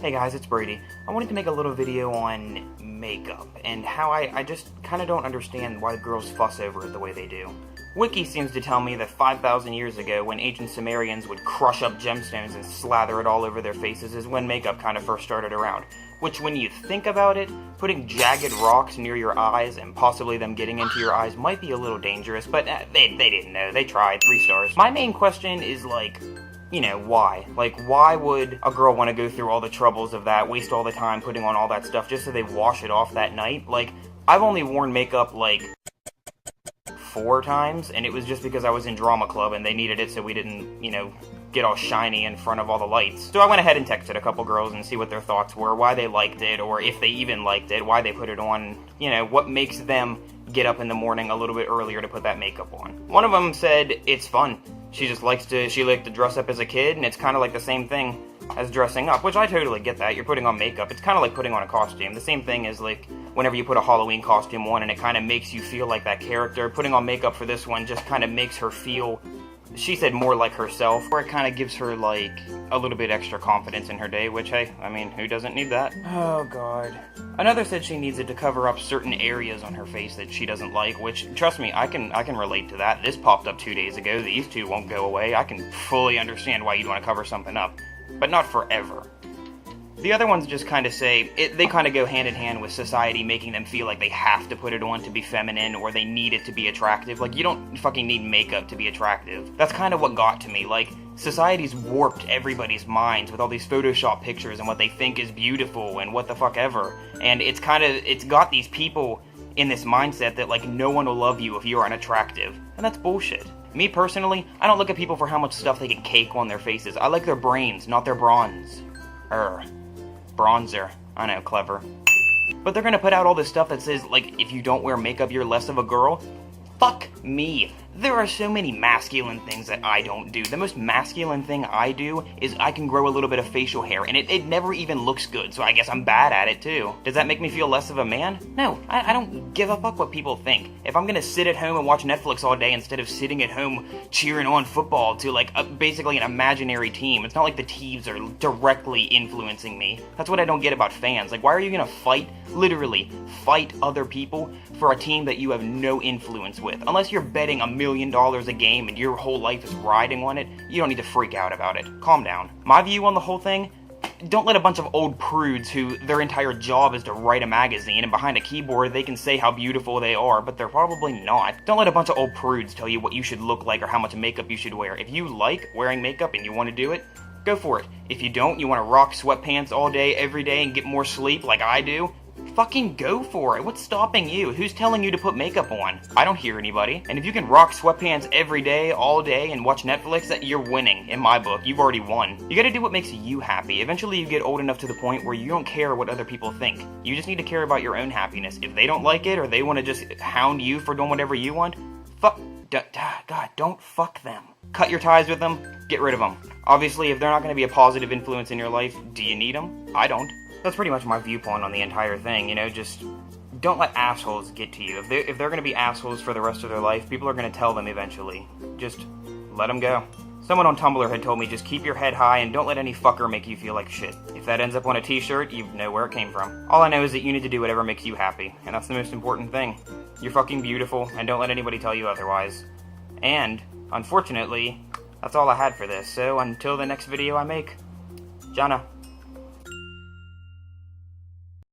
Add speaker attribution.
Speaker 1: Hey guys, it's Brady. I wanted to make a little video on makeup, and how I just kind of don't understand why girls fuss over it the way they do. Wiki seems to tell me that 5,000 years ago, when ancient Sumerians would crush up gemstones and slather it all over their faces, is when makeup kind of first started around. Which, when you think about it, putting jagged rocks near your eyes, and possibly them getting into your eyes, might be a little dangerous, but they didn't know. They tried. 3 stars. My main question is, like, you know, why? Like, why would a girl want to go through all the troubles of that, waste all the time putting on all that stuff just so they wash it off that night? Like, I've only worn makeup, like, 4 times, and it was just because I was in drama club and they needed it so we didn't, you know, get all shiny in front of all the lights. So I went ahead and texted a couple girls and see what their thoughts were, why they liked it, or if they even liked it, why they put it on, you know, what makes them get up in the morning a little bit earlier to put that makeup on. One of them said it's fun. She liked to dress up as a kid, and it's kind of like the same thing as dressing up, which I totally get that. You're putting on makeup. It's kind of like putting on a costume. The same thing is like whenever you put a Halloween costume on and it kind of makes you feel like that character. Putting on makeup for this one just kind of makes her feel, she said, more like herself, where it kind of gives her, like, a little bit extra confidence in her day, which, hey, I mean, who doesn't need that? Oh, God. Another said she needs it to cover up certain areas on her face that she doesn't like, which, trust me, I can relate to that. This popped up 2 days ago. These two won't go away. I can fully understand why you'd want to cover something up, but not forever. The other ones just kind of say, they kind of go hand in hand with society making them feel like they have to put it on to be feminine, or they need it to be attractive. Like, you don't fucking need makeup to be attractive. That's kind of what got to me. Like, society's warped everybody's minds with all these Photoshop pictures and what they think is beautiful and what the fuck ever. And it's got these people in this mindset that, like, no one will love you if you're unattractive. And that's bullshit. Me personally, I don't look at people for how much stuff they can cake on their faces. I like their brains, not their bronze. Bronzer. I know, clever. But they're gonna put out all this stuff that says, like, if you don't wear makeup, you're less of a girl. Fuck me. There are so many masculine things that I don't do. The most masculine thing I do is I can grow a little bit of facial hair, and it never even looks good, so I guess I'm bad at it too. Does that make me feel less of a man? No, I don't give a fuck what people think. If I'm gonna sit at home and watch Netflix all day instead of sitting at home cheering on football to, like, basically an imaginary team, it's not like the teams are directly influencing me. That's what I don't get about fans. Like, why are you gonna literally fight other people for a team that you have no influence with? Unless you're betting $1 million a game and your whole life is riding on it, you don't need to freak out about it. Calm down. My view on the whole thing, don't let a bunch of old prudes who their entire job is to write a magazine and behind a keyboard they can say how beautiful they are, but they're probably not. Don't let a bunch of old prudes tell you what you should look like or how much makeup you should wear. If you like wearing makeup and you want to do it, go for it. If you don't, you want to rock sweatpants all day, every day, and get more sleep like I do, fucking go for it. What's stopping you? Who's telling you to put makeup on? I don't hear anybody. And if you can rock sweatpants every day, all day, and watch Netflix, you're winning, in my book. You've already won. You gotta do what makes you happy. Eventually you get old enough to the point where you don't care what other people think. You just need to care about your own happiness. If they don't like it, or they want to just hound you for doing whatever you want, God, don't fuck them. Cut your ties with them, get rid of them. Obviously, if they're not going to be a positive influence in your life, do you need them? I don't. That's pretty much my viewpoint on the entire thing, you know, just don't let assholes get to you. If they're going to be assholes for the rest of their life, people are going to tell them eventually. Just let them go. Someone on Tumblr had told me just keep your head high and don't let any fucker make you feel like shit. If that ends up on a t-shirt, you know where it came from. All I know is that you need to do whatever makes you happy, and that's the most important thing. You're fucking beautiful, and don't let anybody tell you otherwise. And, unfortunately, that's all I had for this, so until the next video I make, Jana.